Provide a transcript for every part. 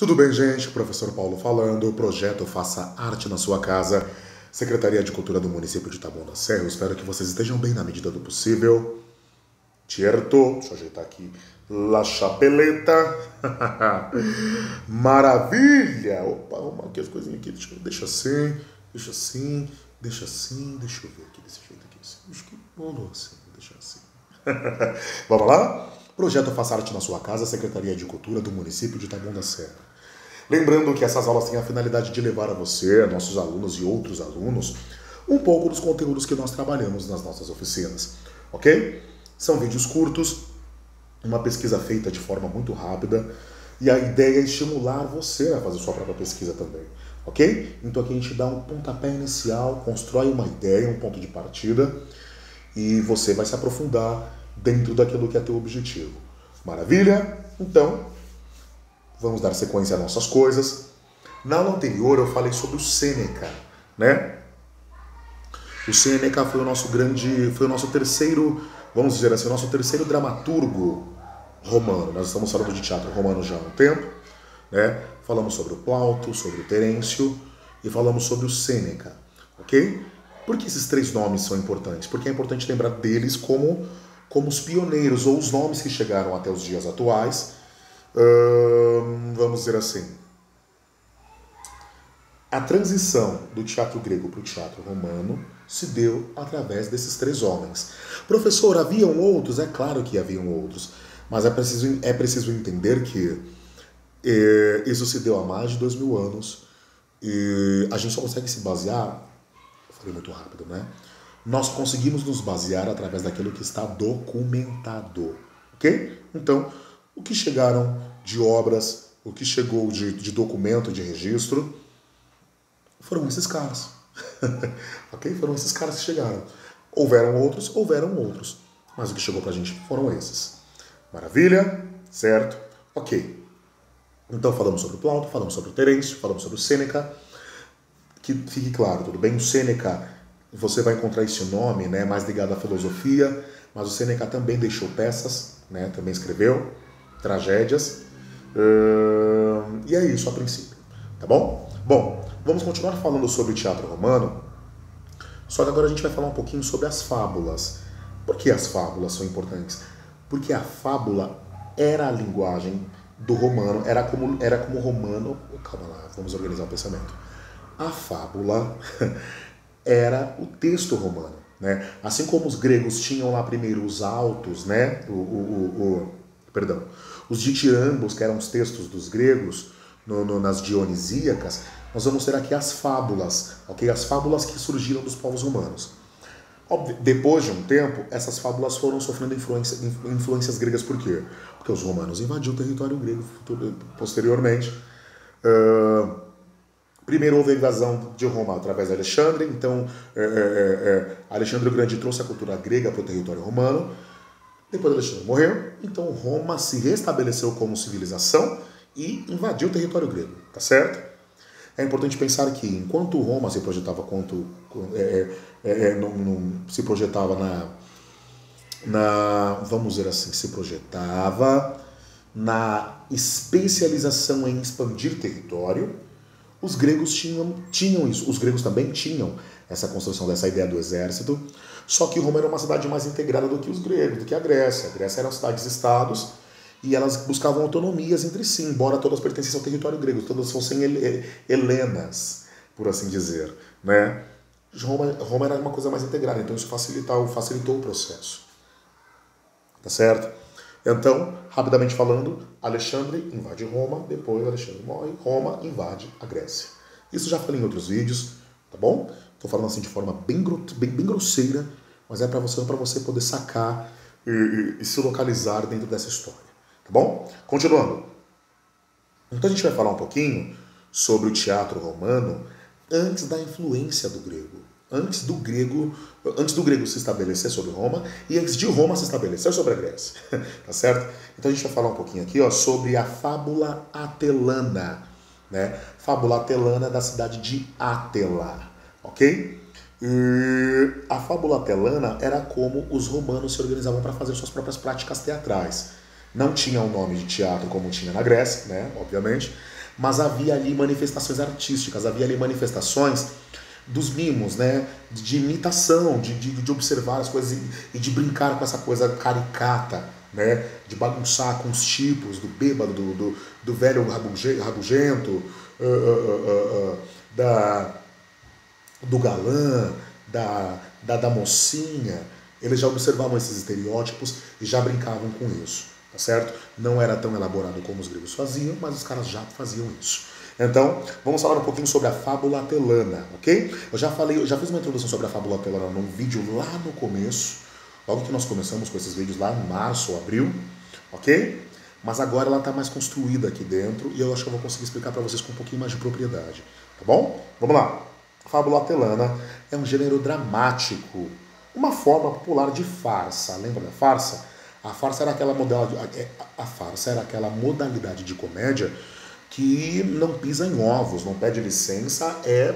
Tudo bem, gente? Professor Paulo falando, projeto Faça Arte na Sua Casa, Secretaria de Cultura do município de Taboão da Serra. Eu espero que vocês estejam bem na medida do possível. Certo? Deixa eu ajeitar aqui. La chapeleta. Maravilha! Opa, arrumar aqui as coisinhas aqui. Deixa assim, deixa assim, deixa assim. Deixa eu ver aqui desse jeito aqui. Acho que rolou assim, deixa assim. Vamos lá? Projeto Faça Arte na Sua Casa, Secretaria de Cultura do município de Taboão da Serra. Lembrando que essas aulas têm a finalidade de levar a você, a nossos alunos e outros alunos, um pouco dos conteúdos que nós trabalhamos nas nossas oficinas, ok? São vídeos curtos, uma pesquisa feita de forma muito rápida, e a ideia é estimular você a fazer sua própria pesquisa também, ok? Então aqui a gente dá um pontapé inicial, constrói uma ideia, um ponto de partida, e você vai se aprofundar dentro daquilo que é teu objetivo. Maravilha? Então, vamos dar sequência às nossas coisas. Na aula anterior eu falei sobre o Sêneca, né? O Sêneca foi o nosso terceiro, vamos dizer assim, o nosso terceiro dramaturgo romano. Nós estamos falando de teatro romano já há um tempo, né? Falamos sobre o Plauto, sobre o Terêncio e falamos sobre o Sêneca, ok? Por que esses três nomes são importantes? Porque é importante lembrar deles como os pioneiros ou os nomes que chegaram até os dias atuais. Vamos dizer assim, a transição do teatro grego para o teatro romano se deu através desses três homens. Professor, haviam outros? É claro que haviam outros, mas é preciso entender que isso se deu há mais de 2000 anos e a gente só consegue se basear, falei muito rápido, né? Nós conseguimos nos basear através daquilo que está documentado, ok? Então, o que chegaram de obras, o que chegou de documento, de registro, foram esses caras. Ok? Foram esses caras que chegaram. Houveram outros, mas o que chegou pra gente foram esses. Maravilha? Certo? Ok. Então falamos sobre o Plauto, falamos sobre o Terêncio, falamos sobre o Sêneca. Que fique claro, tudo bem? O Sêneca, você vai encontrar esse nome, né, mais ligado à filosofia, mas o Sêneca também deixou peças, né, também escreveu tragédias, e é isso a princípio, tá bom? Bom, vamos continuar falando sobre o teatro romano, só que agora a gente vai falar um pouquinho sobre as fábulas. Por que as fábulas são importantes? Porque a fábula era a linguagem do romano, era como o romano... Calma lá, vamos organizar o pensamento. A fábula era o texto romano, né? Assim como os gregos tinham lá primeiro os autos, né? Os ditirambos, que eram os textos dos gregos, nas dionisíacas, nós vamos ter aqui as fábulas, ok? As fábulas que surgiram dos povos romanos. Depois de um tempo, essas fábulas foram sofrendo influências gregas. Por quê? Porque os romanos invadiram o território grego posteriormente. Primeiro houve a invasão de Roma através de Alexandre, então Alexandre o Grande trouxe a cultura grega para o território romano. Depois Alexandre morreu, então Roma se restabeleceu como civilização e invadiu o território grego, tá certo? É importante pensar que enquanto Roma se projetava se projetava vamos dizer assim, se projetava na especialização em expandir território, os gregos tinham isso. Os gregos também tinham essa construção dessa ideia do exército, só que Roma era uma cidade mais integrada do que os gregos, do que a Grécia. A Grécia eram cidades-estados e elas buscavam autonomias entre si, embora todas pertencessem ao território grego, todas fossem helenas, por assim dizer, né? Roma era uma coisa mais integrada, então isso facilitou o processo. Tá certo? Então, rapidamente falando, Alexandre invade Roma, depois Alexandre morre, Roma invade a Grécia. Isso já falei em outros vídeos, tá bom? Estou falando assim de forma bem grosseira, mas é para você poder sacar e se localizar dentro dessa história, tá bom? Continuando. Então a gente vai falar um pouquinho sobre o teatro romano antes da influência do grego. Antes do grego se estabelecer sobre Roma e antes de Roma se estabelecer sobre a Grécia, tá certo? Então a gente vai falar um pouquinho aqui, ó, sobre a fábula atelana, né? Fábula atelana da cidade de Átela, ok? E a fábula atelana era como os romanos se organizavam para fazer suas próprias práticas teatrais. Não tinha o nome de teatro como tinha na Grécia, né, obviamente, mas havia ali manifestações artísticas, havia ali manifestações dos mimos, né, de imitação, de observar as coisas e de brincar com essa coisa caricata, né, de bagunçar com os tipos do bêbado, do velho rabugento, do galã, da mocinha. Eles já observavam esses estereótipos e já brincavam com isso, tá certo? Não era tão elaborado como os gregos faziam, mas os caras já faziam isso. Então, vamos falar um pouquinho sobre a fábula atelana, ok? Eu já fiz uma introdução sobre a fábula atelana num vídeo lá no começo, logo que nós começamos com esses vídeos lá em março ou abril, ok? Mas agora ela está mais construída aqui dentro e eu acho que eu vou conseguir explicar para vocês com um pouquinho mais de propriedade, tá bom? Vamos lá. A fábula atelana é um gênero dramático, uma forma popular de farsa. Lembra da farsa? A farsa era aquela modalidade de comédia que não pisa em ovos, não pede licença, é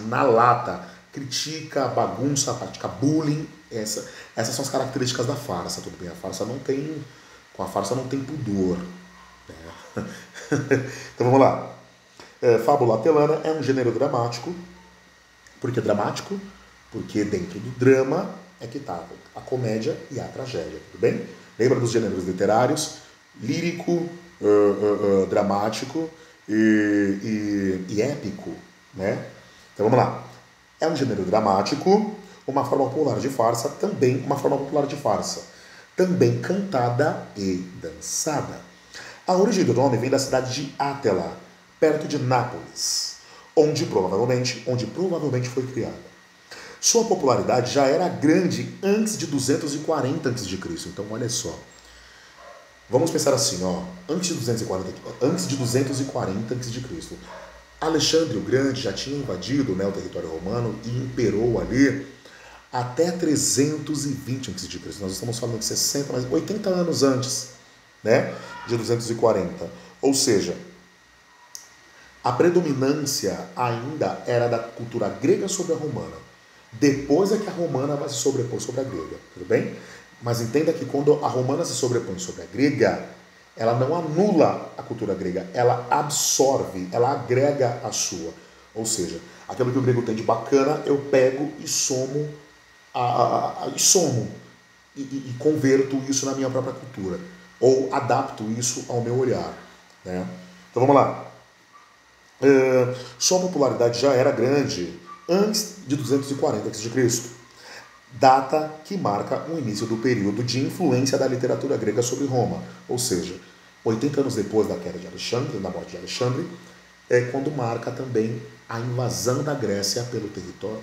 na lata. Critica, bagunça, pratica bullying. Essas são as características da farsa, tudo bem? Com a farsa não tem pudor. Né? Então vamos lá. Fábula atelana é um gênero dramático. Por que dramático? Porque dentro do drama é que está a comédia e a tragédia, tudo bem? Lembra dos gêneros literários? Lírico, dramático e épico, né? Então vamos lá. É um gênero dramático, uma forma popular de farsa, também cantada e dançada. A origem do nome vem da cidade de Átela, perto de Nápoles, onde provavelmente foi criada. Sua popularidade já era grande antes de 240 a.C. Então, olha só. Vamos pensar assim, ó, antes de 240 a.C., Alexandre o Grande já tinha invadido, né, o território romano e imperou ali até 320 a.C. Nós estamos falando de 60, mas 80 anos antes, né, de 240. Ou seja, a predominância ainda era da cultura grega sobre a romana. Depois é que a romana vai se sobrepor sobre a grega, tudo bem? Mas entenda que quando a romana se sobrepõe sobre a grega, ela não anula a cultura grega, ela absorve, ela agrega a sua. Ou seja, aquilo que o grego tem de bacana, eu pego e somo, e converto isso na minha própria cultura. Ou adapto isso ao meu olhar. Né? Então vamos lá. Sua popularidade já era grande antes de 240 a.C., data que marca o início do período de influência da literatura grega sobre Roma, ou seja, 80 anos depois da queda de Alexandre, da morte de Alexandre, é quando marca também a invasão da Grécia pelo território,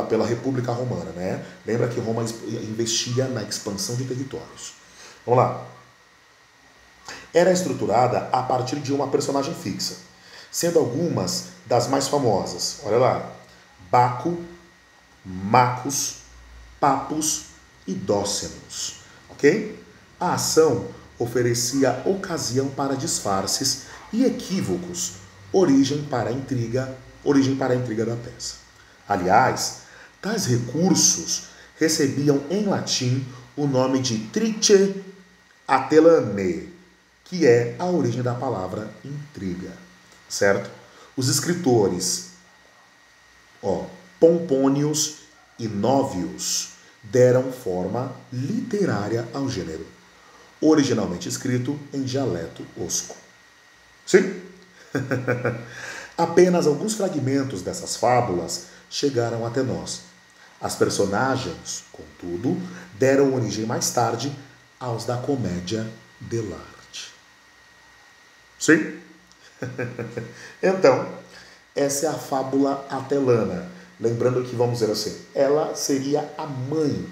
pela República Romana, né? Lembra que Roma investia na expansão de territórios. Vamos lá. Era estruturada a partir de uma personagem fixa, sendo algumas das mais famosas. Olha lá. Baco, Macos, Papos e Dócenos. Ok? A ação oferecia ocasião para disfarces e equívocos, origem para a intriga da peça. Aliás, tais recursos recebiam em latim o nome de trice atelanae, que é a origem da palavra intriga, certo? Os escritores, Pompônios e Nóvios, deram forma literária ao gênero, originalmente escrito em dialeto osco. Sim? Apenas alguns fragmentos dessas fábulas chegaram até nós. As personagens, contudo, deram origem mais tarde aos da comédia dell'arte. Sim? Então, essa é a fábula atelana. Lembrando que, vamos dizer assim, ela seria a mãe,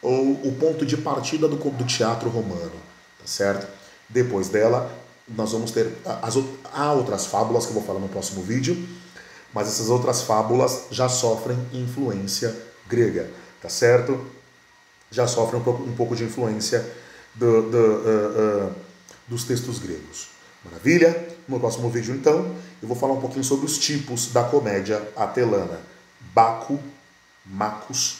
ou o ponto de partida do teatro romano, tá certo? Depois dela, nós vamos ter há outras fábulas que eu vou falar no próximo vídeo, mas essas outras fábulas já sofrem influência grega, tá certo? Já sofrem um pouco de influência dos textos gregos. Maravilha? No próximo vídeo, então, eu vou falar um pouquinho sobre os tipos da comédia atelana. Baco, Macos,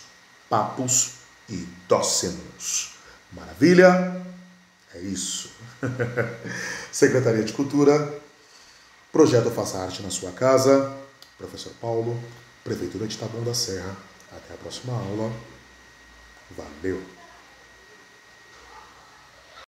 Papos e Dócenos. Maravilha? É isso. Secretaria de Cultura, Projeto Faça Arte na Sua Casa, Professor Paulo, Prefeitura de Taboão da Serra. Até a próxima aula. Valeu!